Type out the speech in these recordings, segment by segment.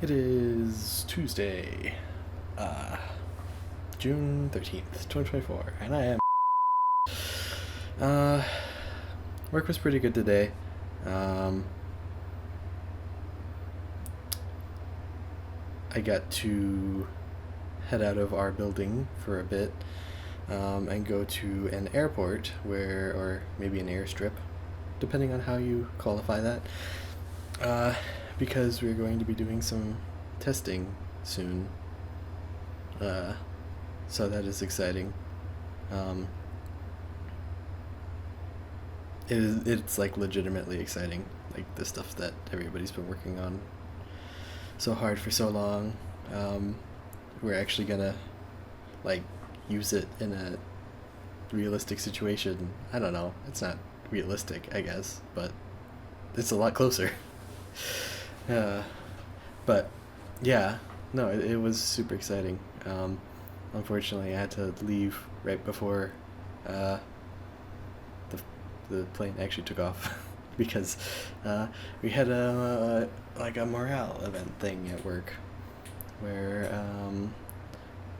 It is Tuesday, uh, June 13th, 2024, and I am. Uh, Work was pretty good today. Um, I got to head out of our building for a bit and go to an airport or maybe an airstrip, depending on how you qualify that, uh, because we're going to be doing some testing soon. Uh, so that is exciting. Um, it's like legitimately exciting, like the stuff that everybody's been working on so hard for so long. Um, we're actually gonna like use it in a realistic situation. I don't know. It's not realistic, I guess, but it's a lot closer. uh, but yeah, no, it was super exciting. Unfortunately, I had to leave right before uh, the the plane actually took off because we had a like a morale event thing at work where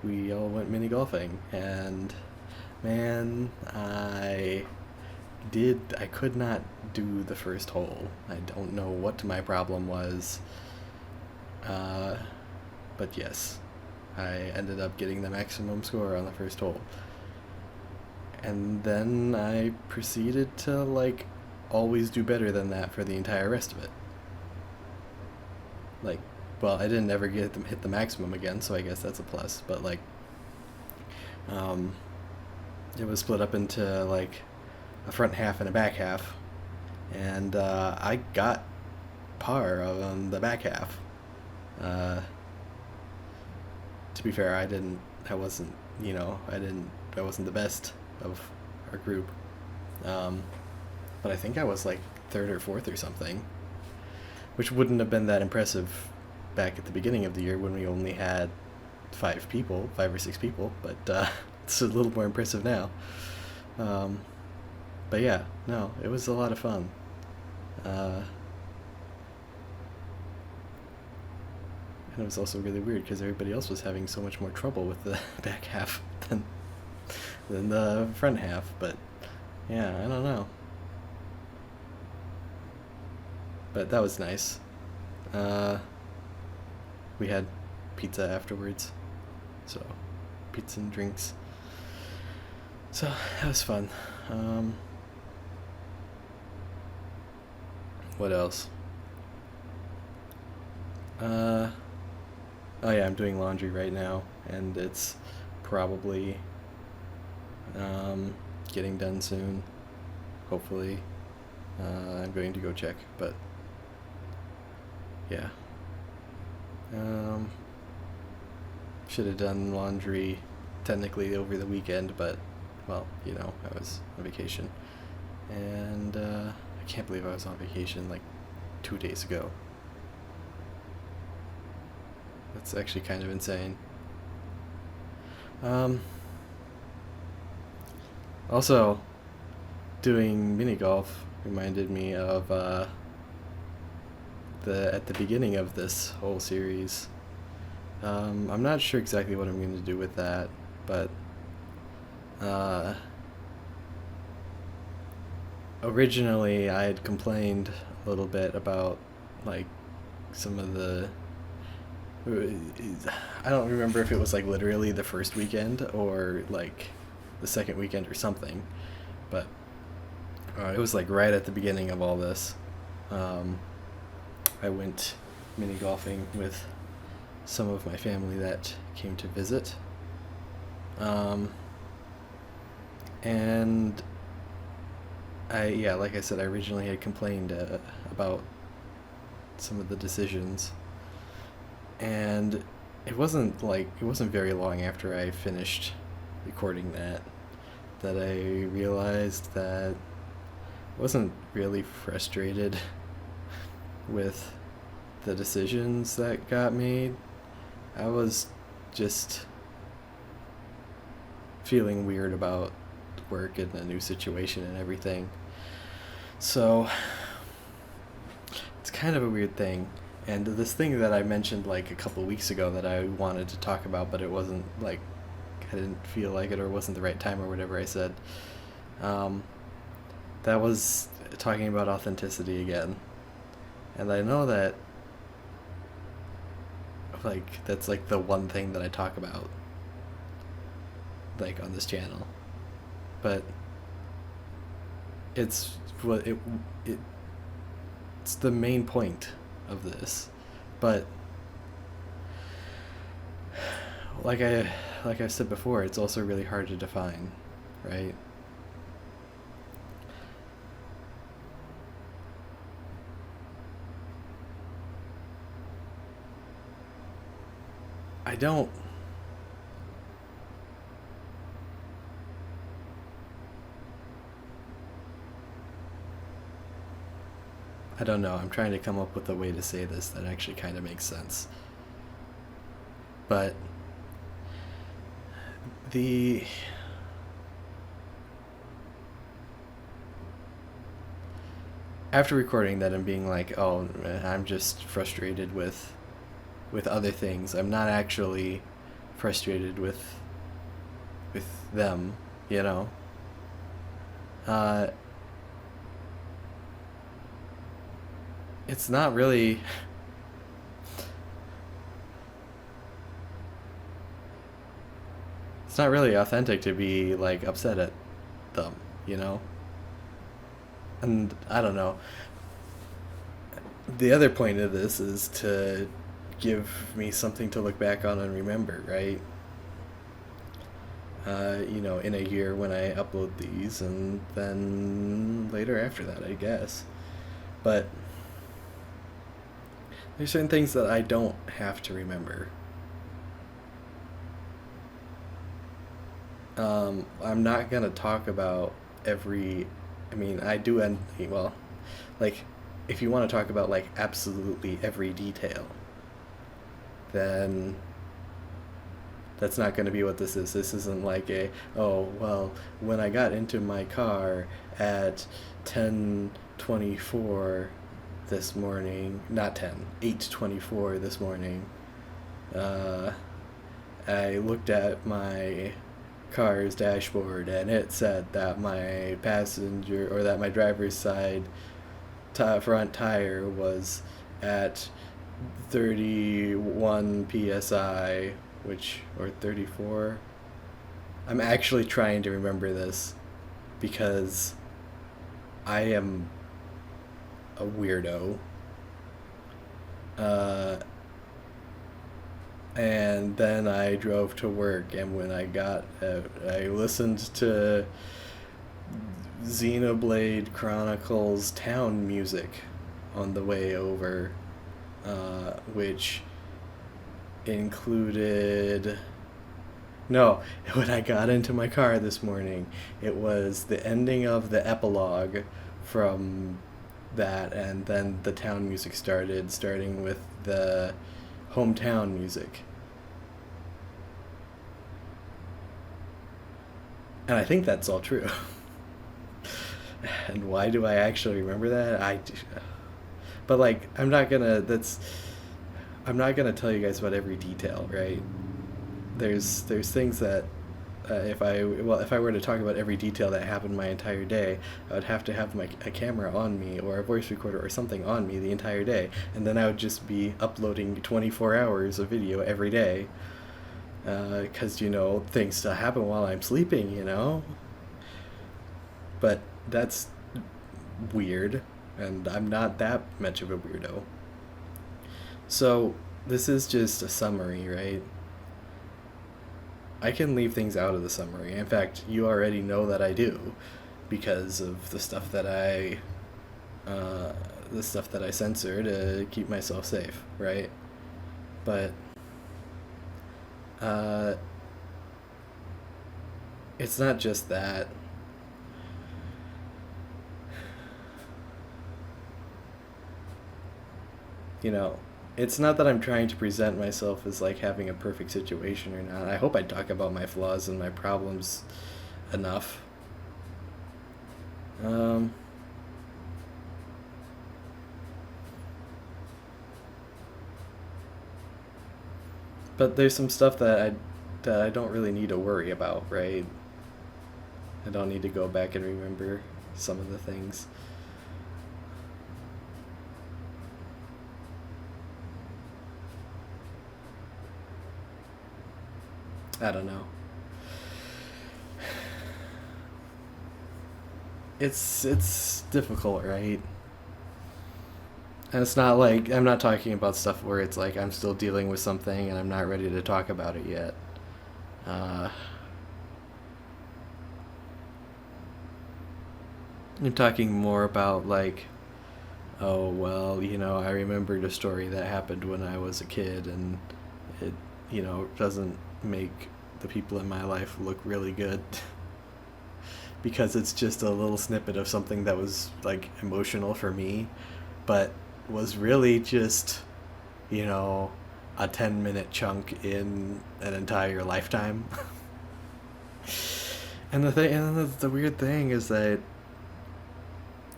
we all went mini golfing, and man, I could not do the first hole. I don't know what my problem was, uh, but yes, I ended up getting the maximum score on the first hole. And then I proceeded to like always do better than that for the entire rest of it. Like, well, I didn't ever get them hit the maximum again, so I guess that's a plus. But like, um, it was split up into like a front half and a back half, and I got par on the back half. Uh, to be fair, I didn't. I wasn't. You know, I didn't. I wasn't the best of our group. Um, but I think I was like third or fourth or something, which wouldn't have been that impressive back at the beginning of the year when we only had five or six people. But it's a little more impressive now. Um, but yeah, no, it was a lot of fun. Uh, and it was also really weird because everybody else was having so much more trouble with the back half than the front half. But yeah, I don't know. But that was nice. Uh, we had pizza afterwards, so pizza and drinks. So that was fun. Um, what else? Uh, oh yeah, I'm doing laundry right now, and it's probably um, getting done soon. Hopefully, I'm going to go check, but yeah. Um, should have done laundry technically over the weekend, but well, you know, I was on vacation, and I can't believe I was on vacation like 2 days ago. That's actually kind of insane. Um, Also, doing mini golf reminded me of the at the beginning of this whole series. I'm not sure exactly what I'm going to do with that, but uh, originally I had complained a little bit about like some of the. I don't remember if it was like literally the first weekend or like the second weekend or something, but it was like right at the beginning of all this. Um, I went mini golfing with some of my family that came to visit. Um, and yeah, like I said, I originally had complained about some of the decisions, and it wasn't very long after I finished recording that I realized that I wasn't really frustrated with the decisions that got made. I was just feeling weird about work and the new situation and everything. So it's kind of a weird thing. And this thing that I mentioned like a couple weeks ago that I wanted to talk about, but it wasn't like, I didn't feel like it or wasn't the right time or whatever I said. Um, that was talking about authenticity again. And I know that like that's like the one thing that I talk about like on this channel. But it's what it it's the main point of this. But like I've said before, it's also really hard to define, right? I don't I don't know. I'm trying to come up with a way to say this that actually kind of makes sense. But the after recording that and being like, "Oh, I'm just frustrated with other things. I'm not actually frustrated with them, you know." Uh it's not really it's not really authentic to be like upset at them, you know? And I don't know. The other point of this is to give me something to look back on and remember, right? In a year when I upload these, and then later after that, I guess. But there's certain things that I don't have to remember. I'm not gonna talk about every. I mean, I do, and well, like, if you want to talk about like absolutely every detail, then that's not going to be what this is. This isn't like a, oh, well, when I got into my car at 10:24 this morning, not 10, 8:24 this morning, uh, I looked at my car's dashboard and it said that my passenger or that my driver's side front tire was at 31 psi, which, or 34. I'm actually trying to remember this because I am a weirdo. Uh, and then I drove to work, and when I got out, I listened to Xenoblade Chronicles Town music on the way over, which included. No, when I got into my car this morning, it was the ending of the epilogue from that, and then the town music started, starting with the hometown music. And I think that's all true. And why do I actually remember that? But like, I'm not gonna tell you guys about every detail, right? There's things that if I were to talk about every detail that happened my entire day, I would have to have a camera on me or a voice recorder or something on me the entire day, and then I would just be uploading 24 hours of video every day. Because things still happen while I'm sleeping, But that's weird, and I'm not that much of a weirdo. So this is just a summary, right? I can leave things out of the summary. In fact, you already know that I do, because of the stuff that I censor to keep myself safe, right? But uh, it's not just that. You know, it's not that I'm trying to present myself as like having a perfect situation or not. I hope I talk about my flaws and my problems enough. Um, But there's some stuff that I don't really need to worry about, right? I don't need to go back and remember some of the things. I don't know. It's difficult, right? And it's not like I'm not talking about stuff where it's like I'm still dealing with something and I'm not ready to talk about it yet. Uh, I'm talking more about like, oh well, I remembered a story that happened when I was a kid, and it, doesn't make the people in my life look really good because it's just a little snippet of something that was like emotional for me, but was really just, you know, a 10-minute chunk in an entire lifetime. And the weird thing is that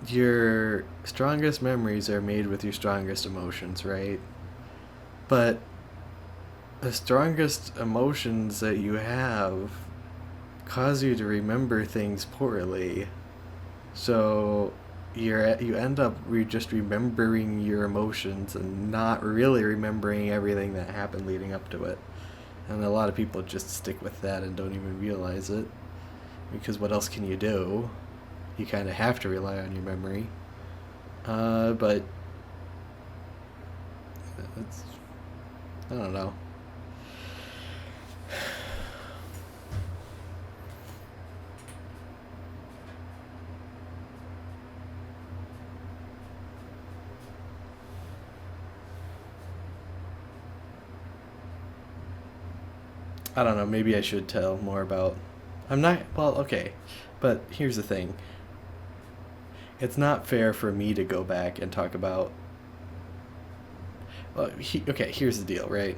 your strongest memories are made with your strongest emotions, right? But the strongest emotions that you have cause you to remember things poorly. So you end up just remembering your emotions and not really remembering everything that happened leading up to it. And a lot of people just stick with that and don't even realize it, because what else can you do? You kind of have to rely on your memory. But it's, I don't know. I don't know. Maybe I should tell more about. I'm not. Well, okay. But here's the thing. It's not fair for me to go back and talk about. Well, okay, here's the deal, right?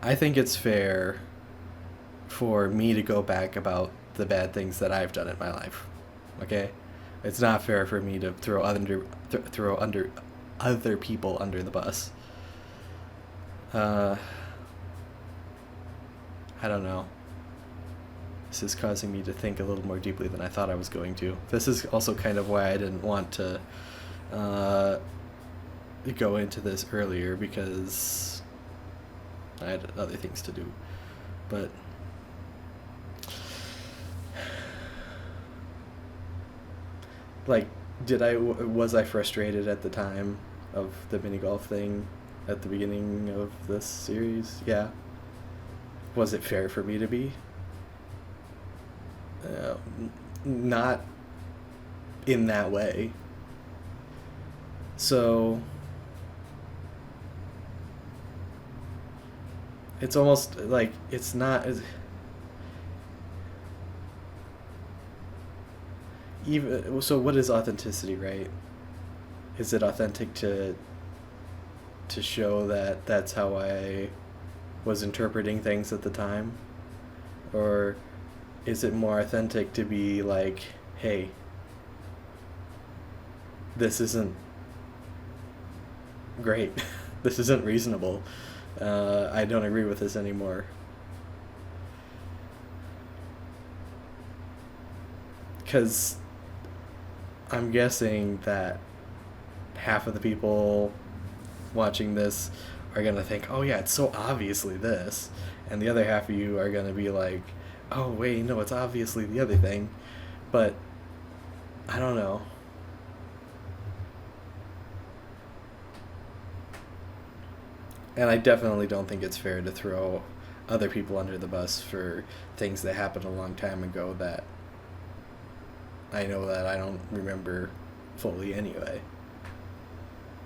I think it's fair for me to go back about the bad things that I've done in my life. Okay? It's not fair for me to throw under other people under the bus. Uh, I don't know. This is causing me to think a little more deeply than I thought I was going to. This is also kind of why I didn't want to uh, go into this earlier, because I had other things to do. But like, was I frustrated at the time of the mini golf thing at the beginning of this series? Yeah. Was it fair for me to be? Uh, Not in that way. So it's almost like it's not as even. So what is authenticity, right? Is it authentic to show that that's how I was interpreting things at the time, or is it more authentic to be like, hey, this isn't great. This isn't reasonable. I don't agree with this anymore. Because I'm guessing that half of the people watching this are going to think, oh, yeah, it's so obviously this. And the other half of you are going to be like, oh, wait, no, it's obviously the other thing. But I don't know. And I definitely don't think it's fair to throw other people under the bus for things that happened a long time ago that I know that I don't remember fully anyway.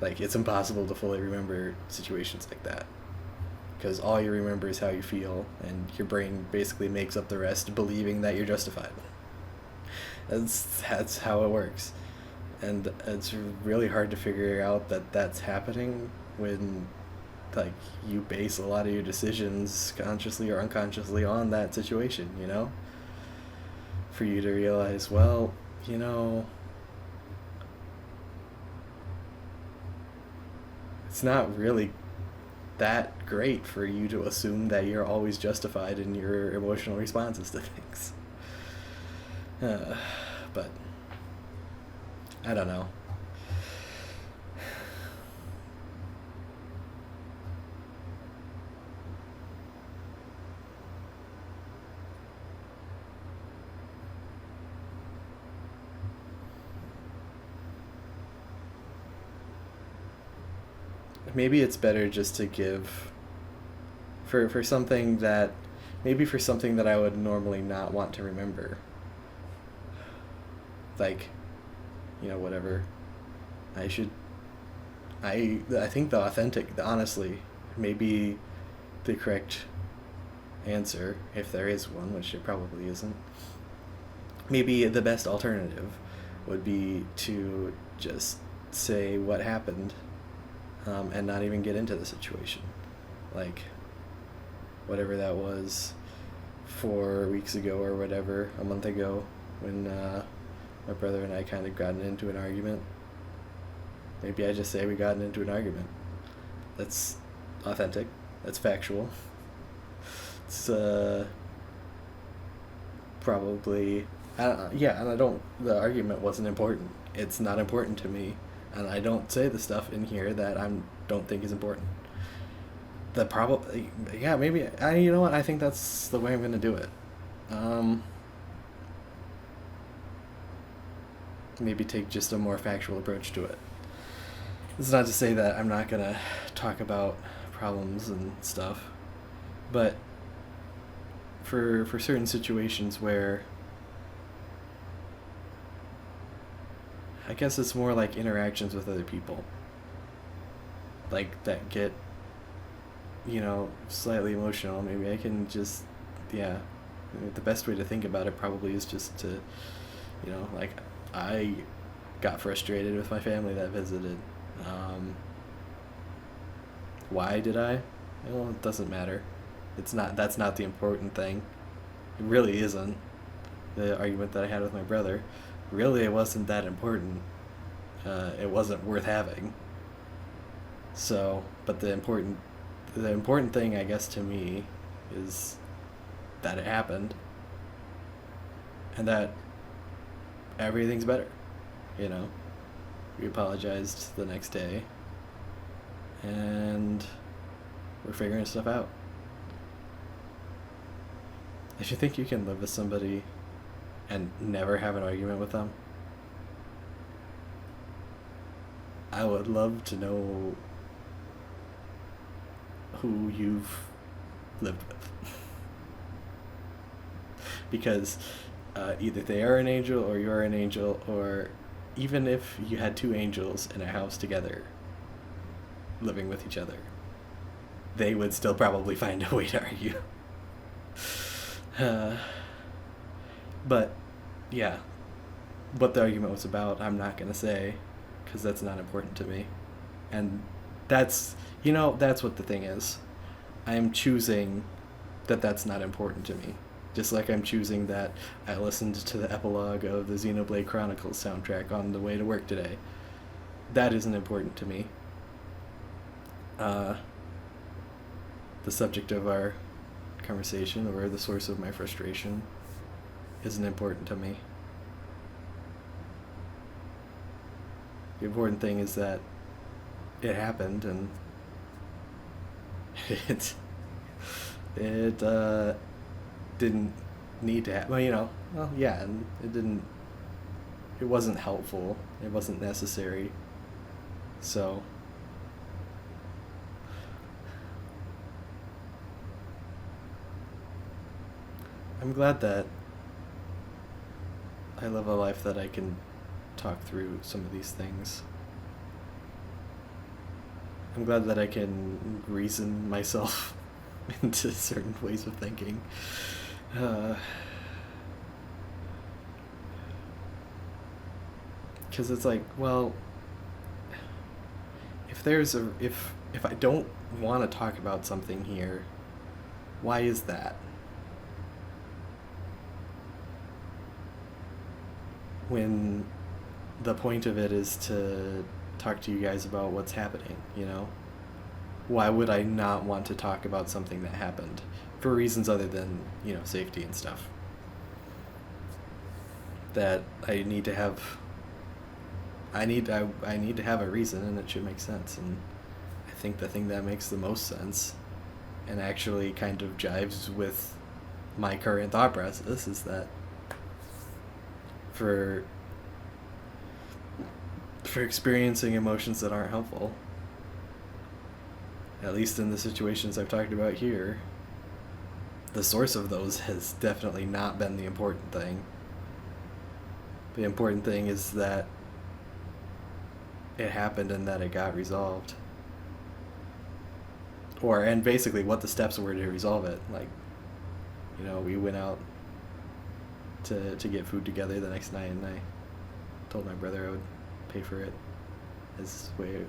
Like, it's impossible to fully remember situations like that, because all you remember is how you feel, and your brain basically makes up the rest, believing that you're justified. That's how it works, and it's really hard to figure out that that's happening when, like, you base a lot of your decisions consciously or unconsciously on that situation. For you to realize, well, you know, it's not really that great for you to assume that you're always justified in your emotional responses to things. Uh, but I don't know. Maybe it's better just to give for something that maybe for something that I would normally not want to remember. Like, whatever. I should I think honestly, maybe the correct answer, if there is one, which it probably isn't. Maybe the best alternative would be to just say what happened, and not even get into the situation. Like, whatever that was 4 weeks ago or whatever, a month ago, when my brother and I kind of gotten into an argument. Maybe I just say we gotten into an argument. That's authentic. That's factual. It's probably yeah, and I don't. The argument wasn't important. It's not important to me, and I don't say the stuff in here that I don't think is important. The probably yeah, maybe I. You know what? I think that's the way I'm gonna do it. Um, Maybe take just a more factual approach to it. It's not to say that I'm not gonna talk about problems and stuff, but for certain situations where I guess it's more like interactions with other people, like that get slightly emotional. Maybe I can just yeah. The best way to think about it probably is just to like I got frustrated with my family that visited. Why did I? Well, it doesn't matter. It's not. That's not the important thing. It really isn't. The argument that I had with my brother, really, it wasn't that important. It wasn't worth having. So, but the important thing, I guess, to me, is that it happened, and that everything's better. You know, we apologized the next day, and we're figuring stuff out. If you think you can live with somebody and never have an argument with them, I would love to know who you've lived with. Because either they are an angel or you're an angel, or even if you had two angels in a house together living with each other, they would still probably find a way to argue. But yeah, what the argument was about, I'm not going to say, because that's not important to me. And that's what the thing is. I'm choosing that that's not important to me. Just like I'm choosing that I listened to the epilogue of the Xenoblade Chronicles soundtrack on the way to work today. That isn't important to me. The subject of our conversation, or the source of my frustration, isn't important to me. The important thing is that it happened, and it didn't need to happen. Well, yeah, and it wasn't helpful. It wasn't necessary. So I'm glad that I live a life that I can talk through some of these things. I'm glad that I can reason myself into certain ways of thinking. Because it's like, well, if I don't want to talk about something here, why is that? When the point of it is to talk to you guys about what's happening, why would I not want to talk about something that happened for reasons other than, safety and stuff? That I need to have I need to have a reason, and it should make sense. And I think the thing that makes the most sense and actually kind of jives with my current thought process is that for experiencing emotions that aren't helpful, at least in the situations I've talked about here, the source of those has definitely not been the important thing. The important thing is that it happened and that it got resolved. And basically what the steps were to resolve it. Like, we went out to get food together the next night, and I told my brother I would pay for it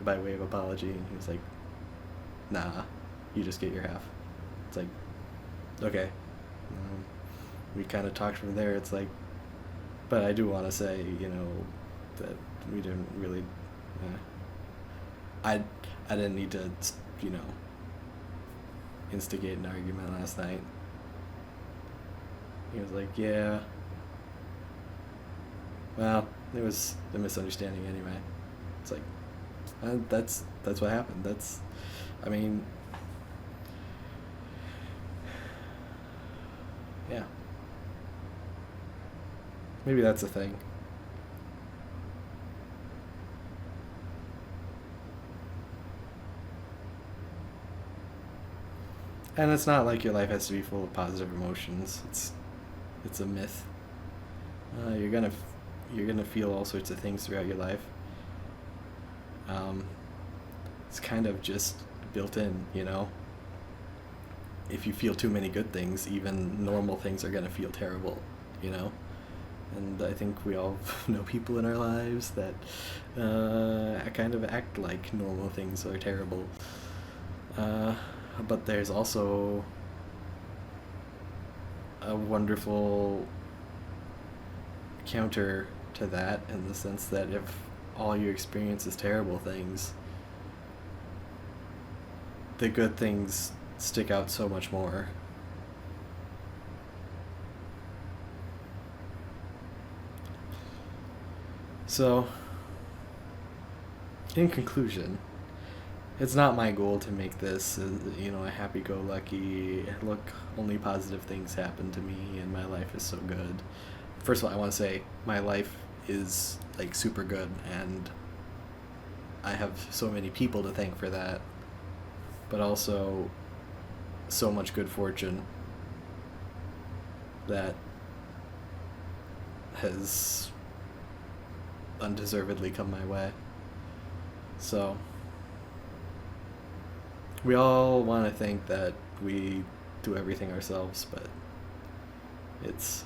by way of apology, and he was like, nah, you just get your half. It's like, okay. We kind of talked from there. It's like, but I do want to say, that we didn't really, I didn't need to, instigate an argument last night. He was like, yeah, well, it was a misunderstanding anyway. It's like, that's what happened. Yeah. Maybe that's a thing. And it's not like your life has to be full of positive emotions. It's a myth. You're gonna feel all sorts of things throughout your life. It's kind of just built in, If you feel too many good things, even normal things are gonna feel terrible, And I think we all know people in our lives that kind of act like normal things are terrible. But there's also a wonderful counter to that, in the sense that if all you experience is terrible things, the good things stick out so much more. So, in conclusion, it's not my goal to make this, a happy-go-lucky, look, only positive things happen to me and my life is so good. First of all, I want to say my life is, super good, and I have so many people to thank for that, but also so much good fortune that has undeservedly come my way. So, we all want to think that we do everything ourselves, but it's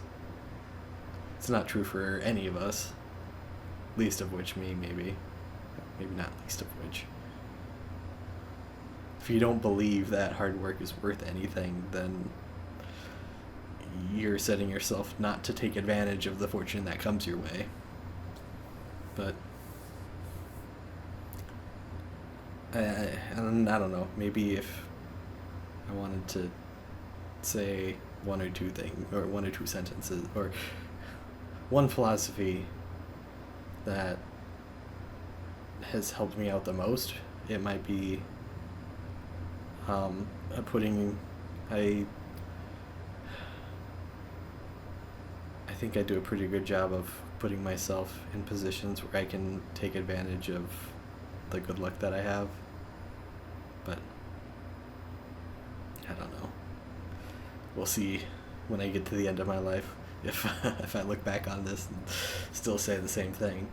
not true for any of us. Least of which me, maybe not least of which. If you don't believe that hard work is worth anything, then you're setting yourself not to take advantage of the fortune that comes your way. But I don't know, maybe if I wanted to say one or two sentences, or one philosophy that has helped me out the most, it might be I think I do a pretty good job of putting myself in positions where I can take advantage of the good luck that I have. But I don't know. We'll see when I get to the end of my life if I look back on this and still say the same thing.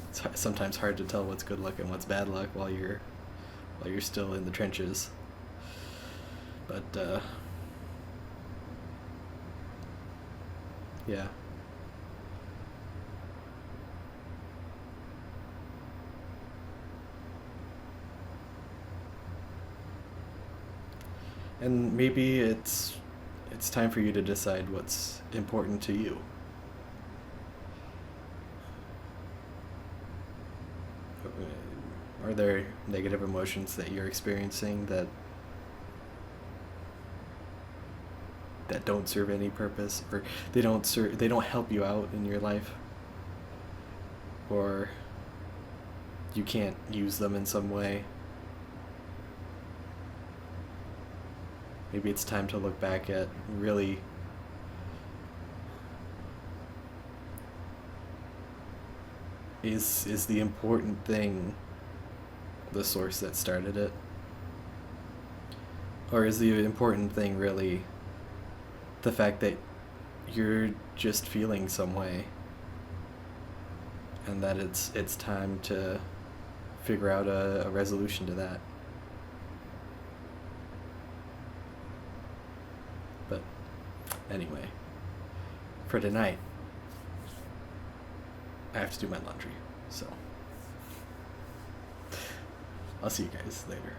It's sometimes hard to tell what's good luck and what's bad luck while you're still in the trenches. But yeah. And maybe it's time for you to decide what's important to you. Or Are there negative emotions that you're experiencing that don't serve any purpose, or they don't help you out in your life, or you can't use them in some way? Maybe it's time to look back at really is the important thing the source that started it? Or is the important thing really the fact that you're just feeling some way, and that it's time to figure out a resolution to that? But anyway, for tonight, I have to do my laundry, so I'll see you guys later.